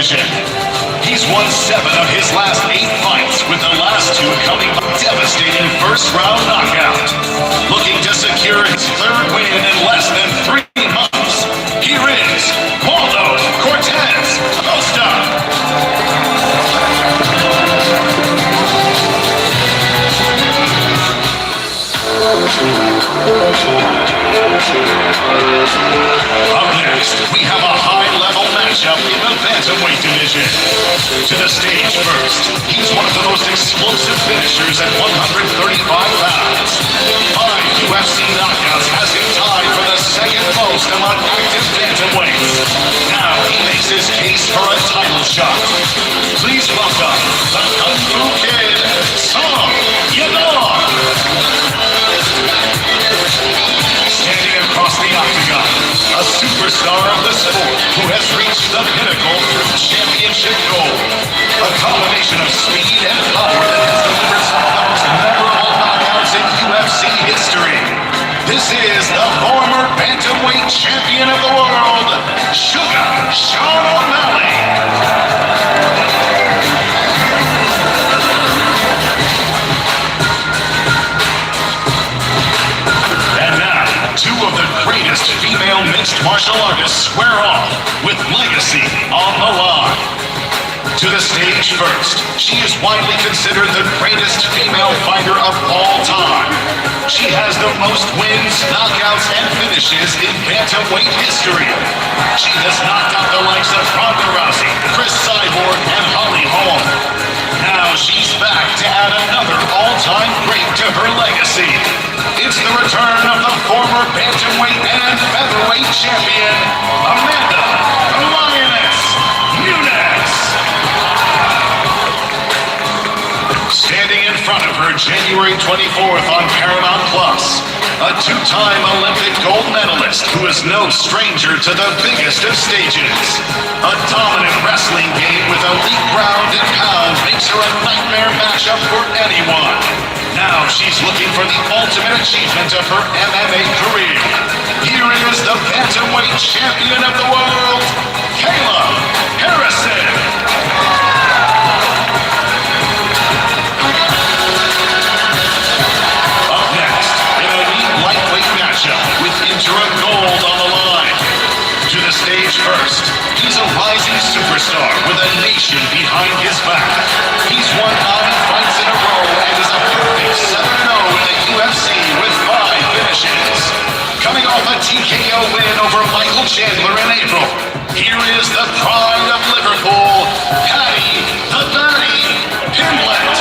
division. He's won 7 of his last 8 fights, with the last 2 coming by devastating first-round knockout. Looking to secure his 3rd win in less than 3 months, here is Waldo Cortez Costa. Up next, we have a high-level matchup in the Bantamweight division. To the stage first, he's one of the most explosive finishers at 135 pounds. 5 UFC knockouts has him tied for the 2nd most among active bantamweights. Now he makes his case for a title shot. Please welcome the Kung Fu Kid, Song Yadong. Standing across the octagon, a superstar of the sport who has reached the pinnacle through championship gold. A combination of speed and power that has delivered some of the most memorable knockouts in UFC history. This is the former Bantamweight champion of the world, Sugar Sean O'Malley. Two of the greatest female mixed martial artists square off with legacy on the line. To the stage first, she is widely considered the greatest female fighter of all time. She has the most wins, knockouts, and finishes in bantamweight history. She has knocked out the likes of Ronda Rousey, Chris Cyborg, and Holly Holm. Now she's back to add another all-time great to her legacy. It's the return of the former Bantamweight and Featherweight champion, Amanda Lioness Nunes. Standing in front of her January 24th on Paramount Plus, a 2-time Olympic gold medalist who is no stranger to the biggest of stages. A dominant wrestling game with elite ground and pound makes her a nightmare matchup for anyone. Now she's looking for the ultimate achievement of her MMA career. Here is the Bantamweight champion of the world, Kayla Harrison. Up next, in a neat lightweight matchup with interim gold on the line. To the stage first, he's a rising superstar with a nation behind his back. He's won 9 fights in a row and is a perfect 7-0 in the UFC with 5 finishes. Coming off a TKO win over Michael Chandler in April, here is the pride of Liverpool, Paddy the Baddy Pimbelett.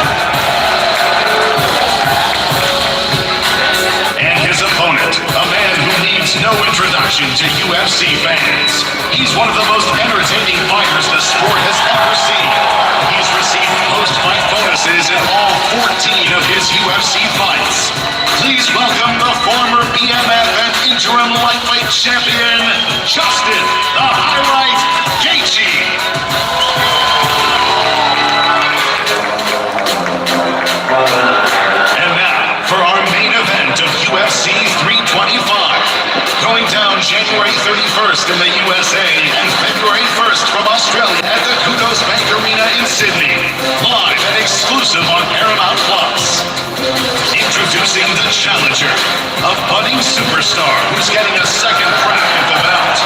And his opponent, a man who needs no introduction to UFC fans. He's one of the most entertaining fighters the sport has ever seen. He's received post-fight bonuses in all 14 of his UFC fights. Please welcome the former BMF and interim lightweight champion, Justin the Highlight Gaethje. And now for our main event of UFC 325. Going down January 31st in the USA and February 1st from Australia at the Kudos Bank Arena in Sydney. Live and exclusive on Paramount Plus. Introducing the challenger, a budding superstar who's getting a 2nd crack at the belt.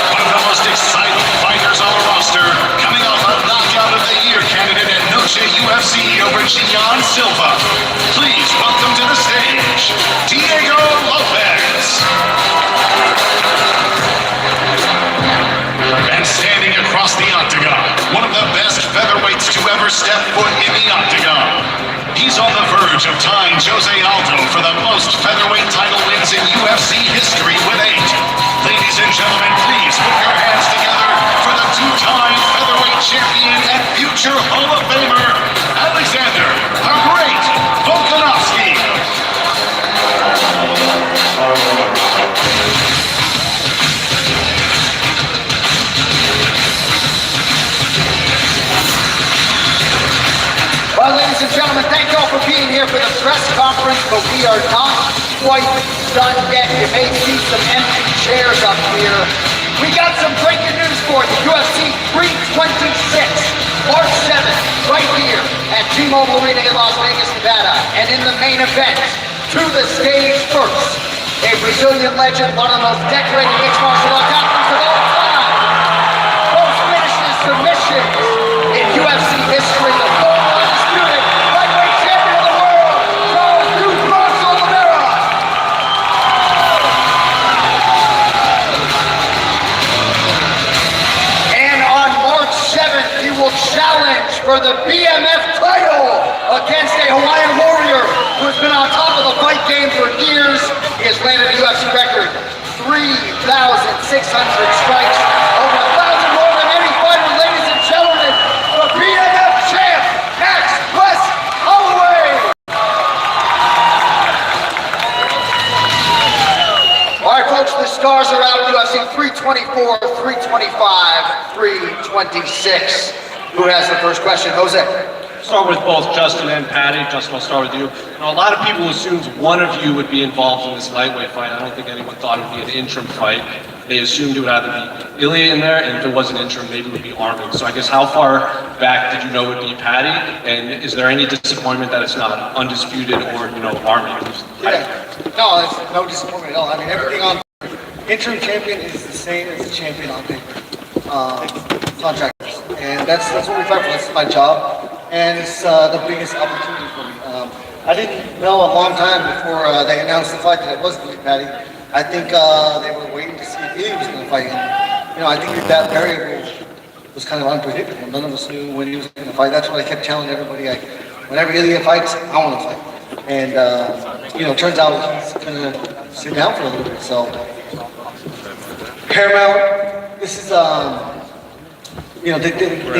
One of the most exciting fighters on the roster, coming off a knockout of the year candidate at Noche UFC over Gian Silva. Please welcome to the stage, Diego Lopes. And standing across the octagon, one of the best featherweights to ever step foot in the octagon. He's on the verge of tying Jose Aldo for the most featherweight title wins in UFC history with 8. Ladies and gentlemen, please put your hands together for the 2-time featherweight champion and future Hall of Famer, Alexander the Great Volkanovski. Well, ladies and gentlemen, thank you all for being here for the press conference, but we are not quite done yet. You may see some empty chairs up here. We got some breaking news for you. UFC 326 T-Mobile Arena in Las Vegas, Nevada. And in the main event, to the stage first, a Brazilian legend, one of the most decorated mixed martial arts athletes of all time. Most finishes submissions in UFC history, the former undisputed lightweight champion of the world, Charles Duke Marshall Rivera. And on March 7th, he will challenge for the BMF title against a Hawaiian warrior who has been on top of the fight game for years. He has landed a UFC record 3,600 strikes, over 1,000 more than any fighter. Ladies and gentlemen, the BMF champ, Max Wes Holloway. All right, folks, the stars are out. UFC 324, 325, 326. Who has the first question? Jose. Start with both Justin and Paddy. Justin, I'll start with you. Now, a lot of people assumed one of you would be involved in this lightweight fight. I don't think anyone thought it would be an interim fight. They assumed it would either be Ilya in there, and if it was an interim, maybe it would be Armin. So I guess how far back did you know it would be Paddy? And is there any disappointment that it's not undisputed or, Armin? Yeah. No, there's no disappointment at all. I mean, everything on interim champion is the same as the champion on paper. Contractors. And that's what we fight for. That's my job. And it's the biggest opportunity for me. I didn't know a long time before they announced the fight that it was going to be Paddy. I think they were waiting to see if he was going to fight him. I think that variable was kind of unpredictable. None of us knew when he was going to fight. That's what I kept telling everybody. Whenever Ilya fights, I want to fight. And, turns out he's going to sit down for a little bit. So, Paramount, this is... they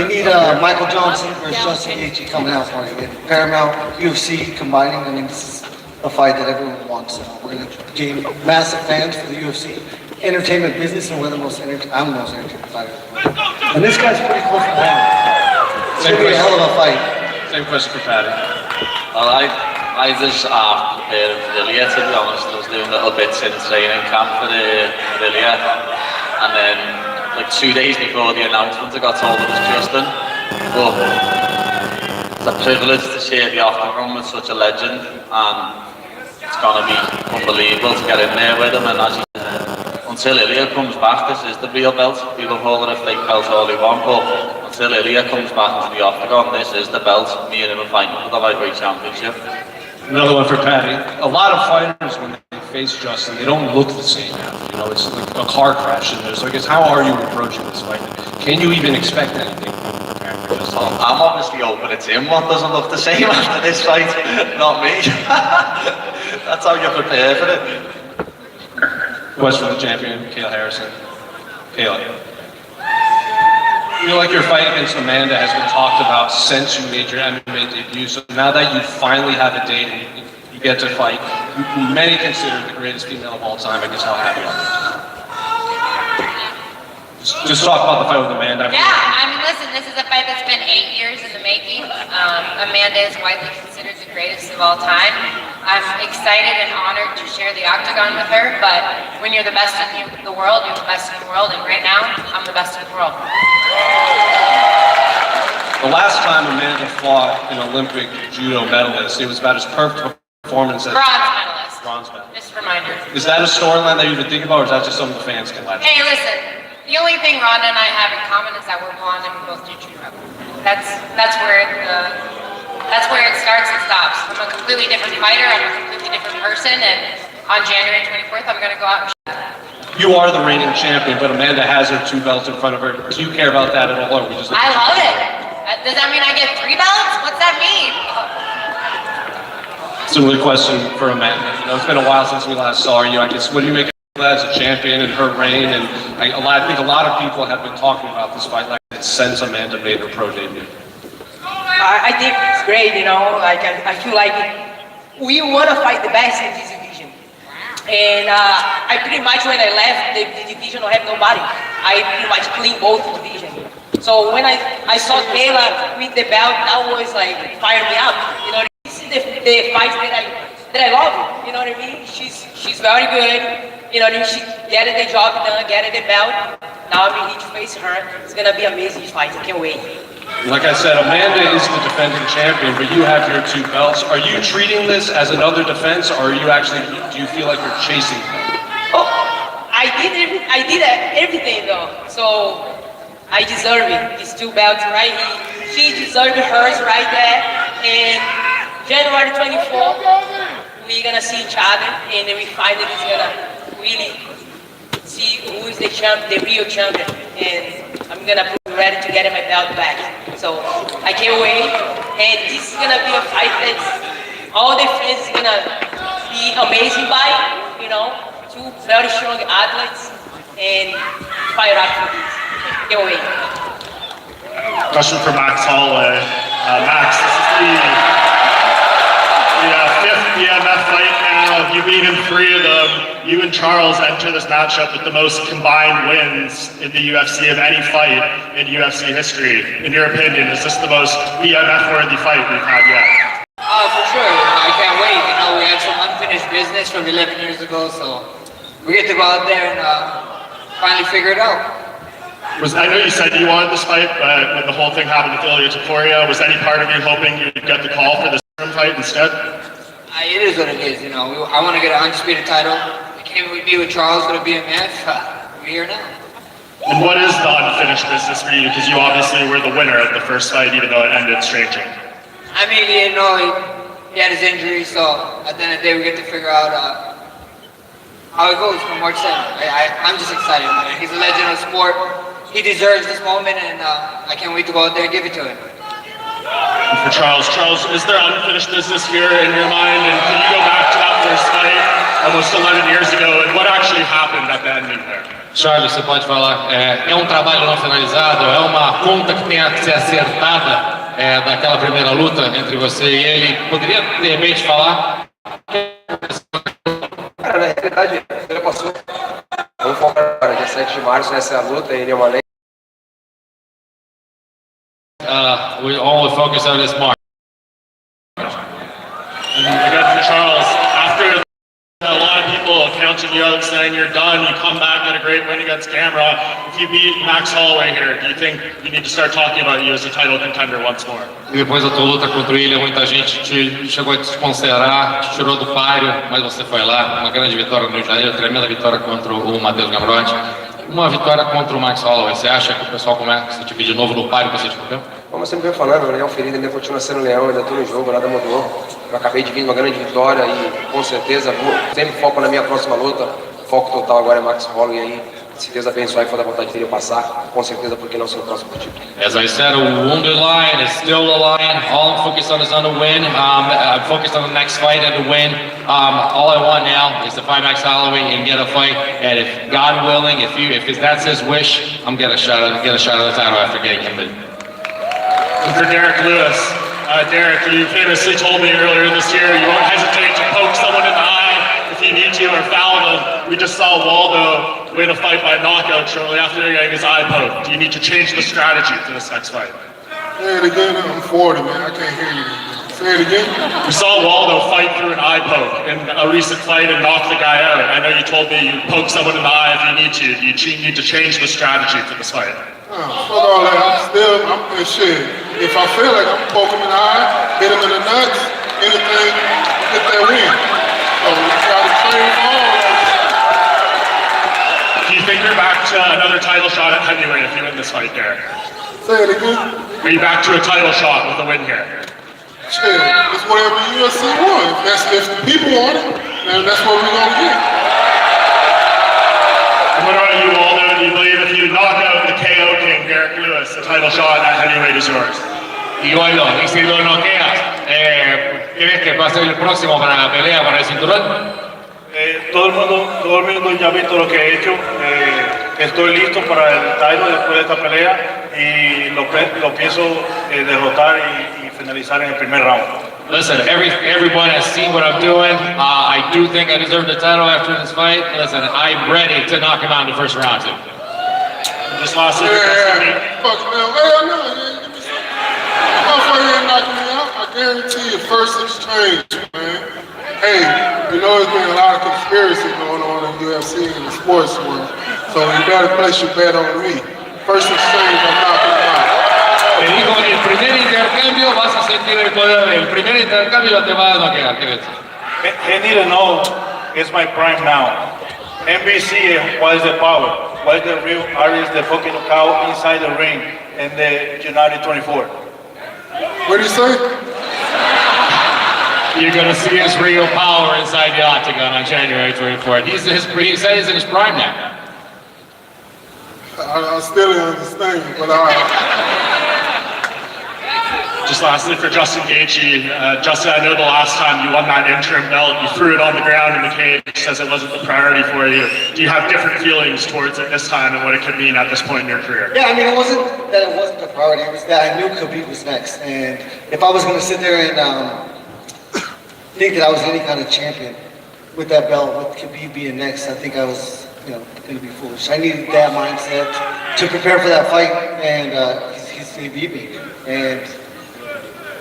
need Michael Johnson versus Justin Gaethje coming out for it. Paramount, UFC combining. I mean, this is a fight that everyone wants. We're going to gain massive fans for the UFC. Entertainment business, and we're the most I'm the most entertainment fighter. And this guy's pretty close to home. It's going to be a hell of a fight. Same question for Paddy. Well, I was preparing for Ilya, to be honest. I was doing little bits in training camp for Ilya. And then, 2 days before the announcement, I got told it was Justin. But it's a privilege to share the octagon with such a legend, and it's going to be unbelievable to get in there with him. And until Ilya comes back, this is the real belt. People call it a fake belt all they want, but until Ilya comes back into the octagon, this is the belt. Me and him are fighting for the lightweight championship. Another one for Paddy. A lot of fighters, when they face Justin, they don't look the same now. It's like a car crash in there. So I guess, how are you approaching this fight? Can you even expect anything from preparing for Justin? I'm obviously hoping it's him. What doesn't look the same after this fight? Not me. That's how you prepare for it. Question for the champion, Kayla Harrison. Kayla. I feel like your fight against Amanda has been talked about since you made your MMA debut. So now that you finally have a date and you get to fight, many consider the greatest female of all time. I guess, how happy are you? Just talk about the fight with Amanda. Listen, this is a fight that's been 8 years in the making. Amanda is widely considered the greatest of all time. I'm excited and honored to share the octagon with her, but when you're the best in the world, you're the best in the world, and right now, I'm the best in the world. The last time Amanda fought an Olympic judo medalist, it was about as perfect performance as... Bronze medalist. Bronze medalist. Just a reminder. Is that a storyline that you would think about, or is that just something the fans can latch on? Hey, listen, the only thing Rhonda and I have in common is that we're blonde and we both do judo. That's where it starts and stops. I'm a completely different fighter, I'm a completely different person, and on January 24th, I'm gonna go out and You are the reigning champion, but Amanda has her 2 belts in front of her. Do you care about that at all, or we just... I love it. Does that mean I get 3 belts? What's that mean? Similar question for Amanda. It's been a while since we last saw you. I guess, what do you make of her as a champion and her reign? And I think a lot of people have been talking about this fight since Amanda made her pro debut. I think it's great, I feel like we want to fight the best in this division. And I pretty much, when I left the division, I have nobody. I pretty much cleaned both divisions. So when I saw Kayla with the belt, that was like, fired me up. This is the fight that I love. You know what I mean? She's very good. She get the job done, get the belt. Now I'm here to face her. It's gonna be an amazing fight. I can't wait. Like I said, Amanda is the defending champion, but you have your 2 belts. Are you treating this as another defense, or are you actually, do you feel like you're chasing them? Oh, I did everything though, so I deserve it. These 2 belts, right? She deserved hers right there. And January 24th, we're gonna see each other, and then we finally is gonna really see who is the champ, the real champion. And I'm gonna be ready to get my belt back. So I can't wait. And this is gonna be a fight that all the fans is gonna be amazing by, you know, 2 very strong athletes and fire up for this. Can't wait. Question for Max Holloway. Max, this is the 5th BMF fight now. You've beaten 3 of them. You and Charles enter this matchup with the most combined wins in the UFC of any fight in UFC history. In your opinion, is this the most BMF-worthy fight we've had yet? For sure. I can't wait. You know, we had some unfinished business from 11 years ago, so we get to go out there and finally figure it out. I know you said you wanted this fight, but when the whole thing happened with Ilya Topuria, was any part of you hoping you'd get the call for this fight instead? It is what it is, you know. I want to get an undisputed title. I can't be with Charles for the BMF. We're here now. And what is the unfinished business for you? Because you obviously were the winner of the first fight, even though it ended strangely. I mean, you know, he had his injury, so at the end of the day, we get to figure out how it goes from March 7th. I'm just excited, man. He's a legend of sport. He deserves this moment, and I can't wait to go out there and give it to him. And for Charles, is there unfinished business here in your mind? And can you go back to that first fight almost 11 years ago? And what actually happened at the ending there? Charles, você pode falar, é um trabalho não finalizado, é uma conta que tem que ser acertada daquela primeira luta entre você e ele. Poderia, de repente, falar? Cara, na realidade, ele passou. Vamos focar agora, dia 7 de março, essa é a luta, ele é uma lei. We only focus on this mark. And again for Charles, after a lot of people counting you out saying you're done, you come back, get a great win against Gamrot. If you beat Max Holloway here, do you think you need to start talking about you as a title contender once more? E depois da tua luta contra o Ilha, muita gente te chegou a te considerar, te tirou do páreo, mas você foi lá, uma grande vitória no Rio de Janeiro, tremenda vitória contra o Matheus Gamrot. Uma vitória contra o Max Holloway, você acha que o pessoal começa a te vir de novo no páreo para você te campeão? Como eu sempre venho falando, o Leão ferido ainda continua sendo Leão, ainda estou no jogo, nada mudou. Eu acabei de vir uma grande vitória e com certeza sempre foco na minha próxima luta. Foco total agora é Max Holloway e aí, se Deus abençoar e for da vontade dele eu passar, com certeza porque não ser o próximo título. As I said, a wounded lion is still a lion. All I'm focused on is on the win. I'm focused on the next fight and the win. All I want now is to fight Max Holloway and get a fight. And if God willing, if that's his wish, I'm gonna get a shot at the title after getting him in. And for Derek Lewis, Derek, you famously told me earlier this year you won't hesitate to poke someone in the eye if you need to or foul them. We just saw Waldo win a fight by knockout shortly after getting his eye poked. Do you need to change the strategy for this next fight? Say it again. I'm 40, man. I can't hear you. Say it again. We saw Waldo fight through an eye poke in a recent fight and knock the guy out. I know you told me you poke someone in the eye if you need to. Do you need to change the strategy for this fight? Fuck all that. I'm shit. If I feel like I'm poking him in the eye, hit him in the nuts, anything, get that win. So we try to train all that. Do you think you're back to another title shot at heavyweight if you win this fight, Derek? Say it again. Are you back to a title shot with a win here? Shit, it's whatever UFC wants. If the people want it, then that's what we're gonna get. And what about you, Waldo? Do you believe if you knock out the KO King, Derek Lewis, the title shot at heavyweight is yours? Y Waldo, y si lo noqueas, ¿crees que va a ser el próximo para la pelea para el cinturón? Todo el mundo ya ha visto lo que he hecho. Estoy listo para el title después de esta pelea y lo pienso derrotar y finalizar en el primer round. Listen, everyone has seen what I'm doing. I do think I deserve the title after this fight. Listen, I'm ready to knock him out in the first round too. Just last week. Fuck man, hell no, give me some. Motherfucker ain't knocking me out. I guarantee you, first exchange, man. Hey, you know there's been a lot of conspiracy going on in UFC and the sports world. So you better place your bet on me. First exchange, I'm knocking him out. Le dijo, en el primer intercambio vas a sentir el poder, el primer intercambio te va a noquear. ¿Qué ves? He need to know, it's my prime now. NBC, what is the power? What is the real Aries, the fucking knockout inside the ring in the United 24? What do you say? You're going to see his real power inside the octagon on January 24th. He said he's in his prime now. I still don't understand, but all right. Just lastly for Justin Gaethje, Justin, I know the last time you won that interim belt, you threw it on the ground in the cage, says it wasn't the priority for you. Do you have different feelings towards it this time and what it could mean at this point in your career? Yeah, I mean, it wasn't that it wasn't the priority. It was that I knew Khabib was next, and if I was going to sit there and think that I was any kind of champion with that belt, with Khabib being next, I think I was, going to be foolish. I needed that mindset to prepare for that fight, and he beat me. And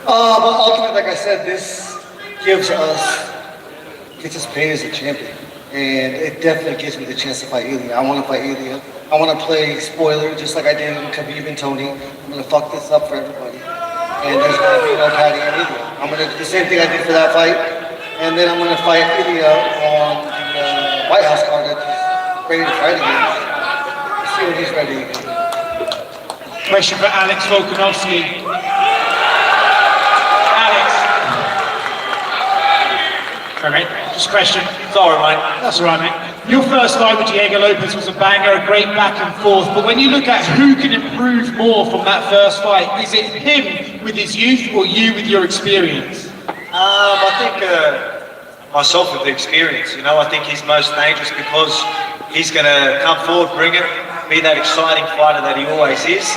but ultimately, like I said, this gets us paid as a champion, and it definitely gives me the chance to fight Ilya. I want to fight Ilya. I want to play spoiler just like I did with Khabib and Tony. I'm going to fuck this up for everybody, and there's going to be no Paddy and Ilya. I'm going to do the same thing I did for that fight, and then I'm going to fight Ilya on the White House card that he's ready to fight again. Let's see what he's ready again. Question for Alex Volkanovski. Mate. Just a question. Sorry, mate. That's all right, mate. Your first fight with Diego Lopes was a banger, a great back and forth. But when you look at who can improve more from that first fight, is it him with his youth or you with your experience? I think myself with the experience. I think he's most dangerous because he's going to come forward, bring it, be that exciting fighter that he always is.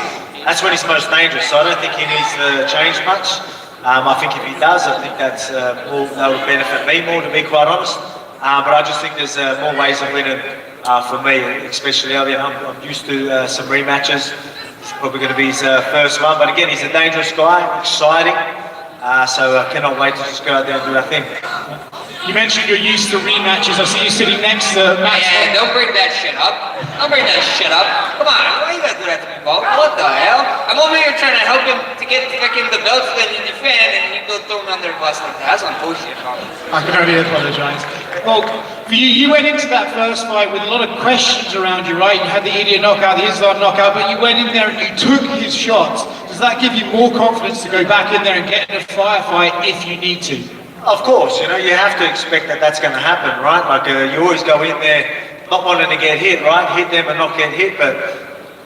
That's when he's most dangerous. So I don't think he needs to change much. I think if he does, I think that would benefit me more, to be quite honest. But I just think there's more ways of winning for me, especially early. I'm used to some rematches. It's probably going to be his first one. But again, he's a dangerous guy, exciting. So I cannot wait to just go out there and do our thing. You mentioned you're used to rematches. I see you sitting next to Max. Yeah, don't bring that shit up. Don't bring that shit up. Come on, why you gotta do that to me, Bob? What the hell? I'm over here trying to help him to get fucking the belts that you defend, and you go throw him under the bus like that. That's some bullshit, Bob. I can only apologise. Well, for you went into that first fight with a lot of questions around you, right? You had the Ilya knockout, the Islam knockout, but you went in there and you took his shots. Does that give you more confidence to go back in there and get in a firefight if you need to? Of course, you have to expect that that's going to happen, right? Like you always go in there not wanting to get hit, right? Hit them and not get hit, but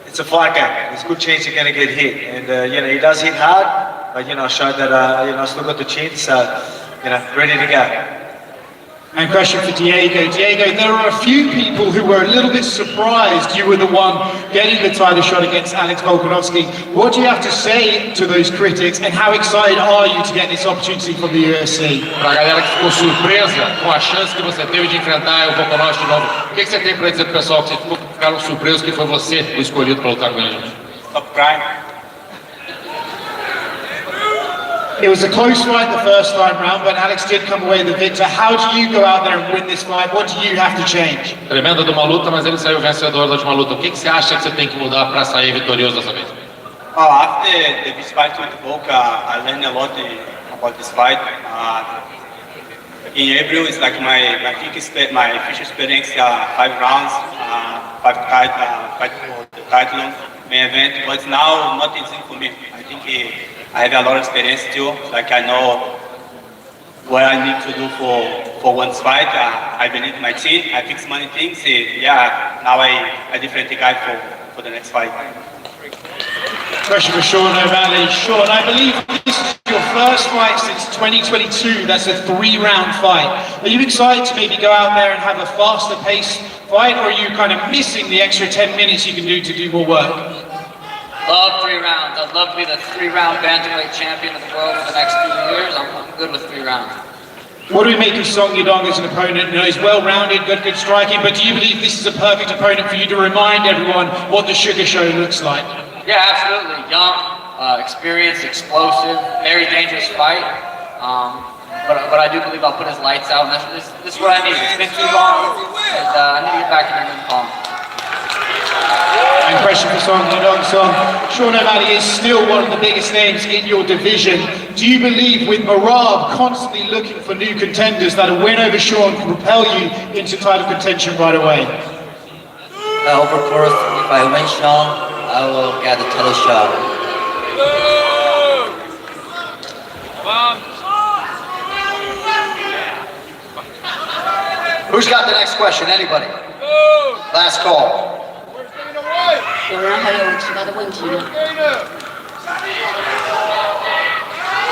it's a fight game. There's a good chance you're going to get hit. And, he does hit hard, but, I showed that, I still got the chin, so, ready to go. And question for Diego. Diego, there are a few people who were a little bit surprised you were the one getting the title shot against Alex Volkanovski. What do you have to say to those critics, and how excited are you to get this opportunity from the UFC? Para a galera que ficou surpresa com a chance que você teve de enfrentar o Volkanovski de novo, o que você tem para dizer pro pessoal que ficaram surpresos que foi você o escolhido para lutar com ele? It was a close fight the first time round, but Alex did come away the victor. How do you go out there and win this fight? What do you have to change? Tremenda de uma luta, mas ele saiu vencedor da última luta. O que você acha que você tem que mudar para sair vitorioso dessa vez? After this fight with Volka, I learned a lot about this fight. In April, it's like my official experience, 5 rounds, 5 fight for the title, main event. But now, not easy for me. I think I have a lot of experience too. Like I know what I need to do for one fight. I believe in my team. I fix many things. Now I different guy for the next fight. Question for Sean O'Malley. Sean, I believe this is your first fight since 2022. That's a 3-round fight. Are you excited to maybe go out there and have a faster paced fight, or are you kind of missing the extra 10 minutes you can do to do more work? Love 3 rounds. I'd love to be the 3-round Bantamweight champion of the world for the next 2 years. I'm good with 3 rounds. What do we make of Song Yadong as an opponent? He's well-rounded, good striking, but do you believe this is a perfect opponent for you to remind everyone what the Sugar Show looks like? Yeah, absolutely. Young, experienced, explosive, very dangerous fight. But I do believe I'll put his lights out, and this is what I need. It's been too long, and I need to get back in the ring calm. And question for Song, Sean O'Malley is still one of the biggest names in your division. Do you believe with Marab constantly looking for new contenders that a win over Sean can propel you into title contention right away? Of course, if I win Sean, I will get the title shot. Who's got the next question? Anybody? Last call. 有人还有其他的问题吗？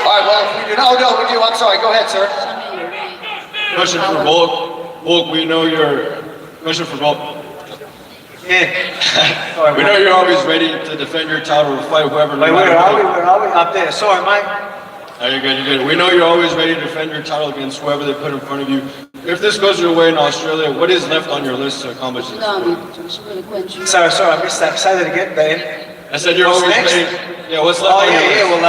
All right, well, if we do, no, we do. I'm sorry. Go ahead, sir. Question for Volk. Volk, we know your question for Volk. Yeah. We know you're always ready to defend your title or fight whoever. Wait, where are we? Where are we? Up there. Sorry, mate. Oh, you're good, you're good. We know you're always ready to defend your title against whoever they put in front of you. If this goes your way in Australia, what is left on your list to accomplish this? Sorry, I missed that. Say that again, Ben. I said you're What's always next? ready. Yeah, what's left on your list? Well,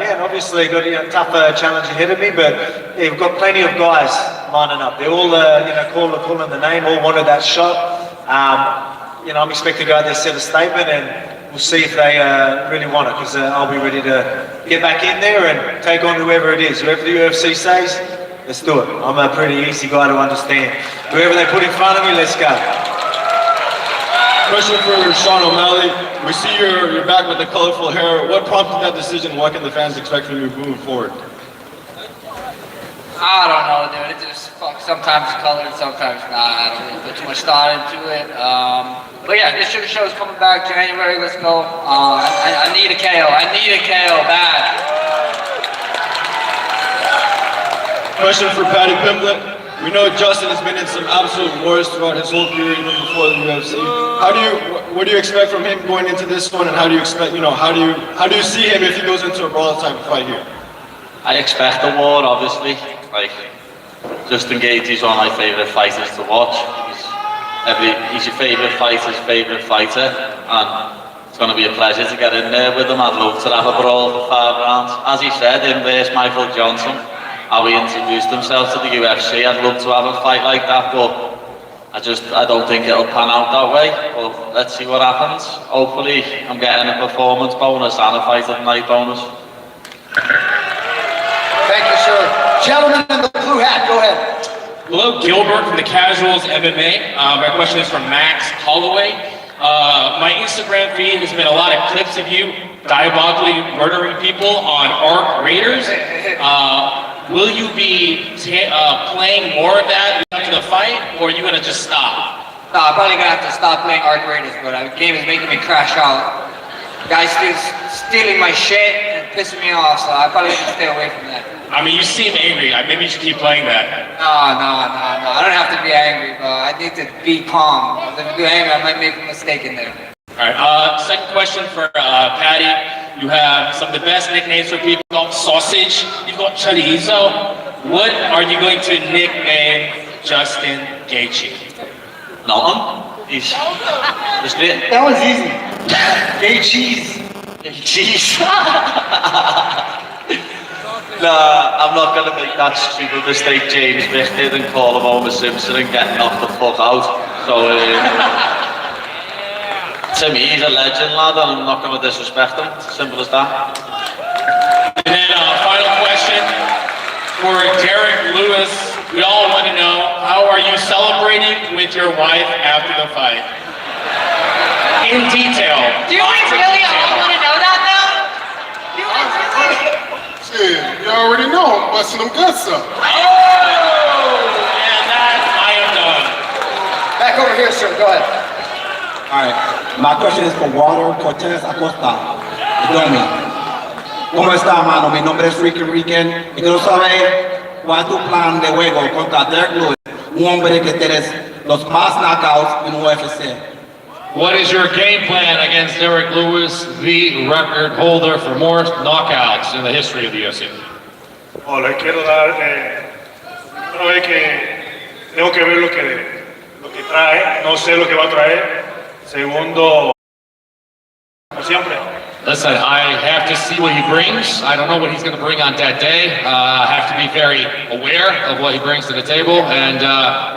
and obviously got a tough challenge ahead of me, but yeah, we've got plenty of guys lining up. They're all, calling the name, all wanted that shot. I'm expecting to go out there, set a statement, and we'll see if they really want it, because I'll be ready to get back in there and take on whoever it is. Whoever the UFC says, let's do it. I'm a pretty easy guy to understand. Whoever they put in front of me, let's go. Question for Sean O'Malley. We see you're back with the colorful hair. What prompted that decision? What can the fans expect from you moving forward? I don't know, dude. It just sometimes it's colored, sometimes not. I don't really put too much thought into it. But yeah, this sugar show is coming back January. Let's go. I need a KO. I need a KO bad. Question for Paddy Pimbelett. We know Justin has been in some absolute wars throughout his whole career, even before the UFC. What do you expect from him going into this one, and how do you expect, how do you see him if he goes into a brawl type of fight here? I expect a war, obviously. Justin Gaethje's one of my favourite fighters to watch. He's your favourite fighter's favourite fighter, and it's going to be a pleasure to get in there with him. I'd love to have a brawl for 5 rounds. As he said, in there's Michael Johnson, how he introduced himself to the UFC. I'd love to have a fight like that, but I don't think it'll pan out that way. But let's see what happens. Hopefully, I'm getting a performance bonus and a fight of the night bonus. Thank you, sir. Gentleman in the blue hat, go ahead. Hello, Gilbert from the Casuals MMA. My question is from Max Holloway. My Instagram feed has been a lot of clips of you diabolically murdering people on Arc Raiders. Will you be playing more of that after the fight, or are you going to just stop? No, I'm probably going to have to stop playing Arc Raiders, but the game is making me crash out. Guys stealing my shit and pissing me off, so I probably have to stay away from that. I mean, you seem angry. Maybe you should keep playing that. No. I don't have to be angry, but I need to be calm. If I do angry, I might make a mistake in there. All right, second question for Paddy. You have some of the best nicknames for people. You've got Sausage, you've got Chorizo. What are you going to nickname Justin Gaethje? Nothing. He's just it. That was easy. Gay cheese. Nah, I'm not going to make that stupid mistake James Vick did and call him Homer Simpson and get knocked the fuck out. So, to me, he's a legend, lad, and I'm not going to disrespect him. Simple as that. And then final question for Derek Lewis. We all want to know, how are you celebrating with your wife after the fight? In detail. Do we really all want to know that now? Shit, you already know I'm busting them guts up. Oh! And that I am done. Back over here, sir. Go ahead. All right. My question is for Walter Cortez Acosta. Domi. ¿Cómo está, mano? Mi nombre es Ricky Rican. Y quiero saber cuál es tu plan de juego contra Derek Lewis, un hombre que tienes los más knockouts en UFC. What is your game plan against Derek Lewis, the record holder for more knockouts in the history of the UFC? Le quiero dar, una vez que tengo que ver lo que trae, no sé lo que va a traer. Segundo, como siempre. Listen, I have to see what he brings. I don't know what he's going to bring on that day. I have to be very aware of what he brings to the table and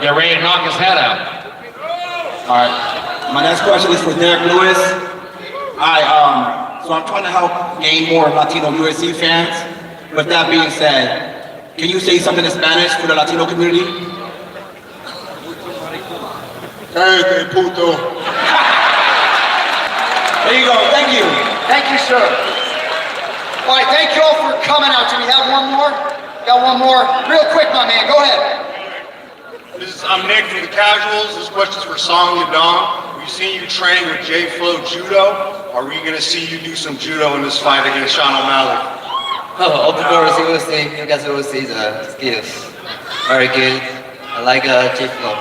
get ready to knock his head out. All right. My next question is for Derek Lewis. So I'm trying to help gain more Latino UFC fans. With that being said, can you say something in Spanish for the Latino community? Cállate, puto. There you go, thank you. Thank you, sir. All right, thank you all for coming out. Do we have one more? Got one more? Real quick, my man, go ahead. I'm Nick from the Casuals. This question's for Song Yadong. We've seen you train with J-Flow Judo. Are we going to see you do some judo in this fight against Sean O'Malley? Oh, of course, you will see, you guys will see the skills. Very good. I like J-Flow.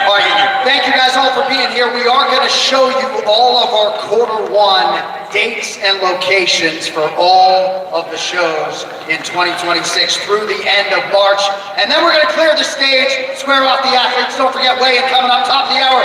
All right, thank you guys all for being here. We are going to show you all of our Q1 dates and locations for all of the shows in 2026 through the end of March. And then we're going to clear the stage, square off the athletes. Don't forget weigh-in coming up top of the hour.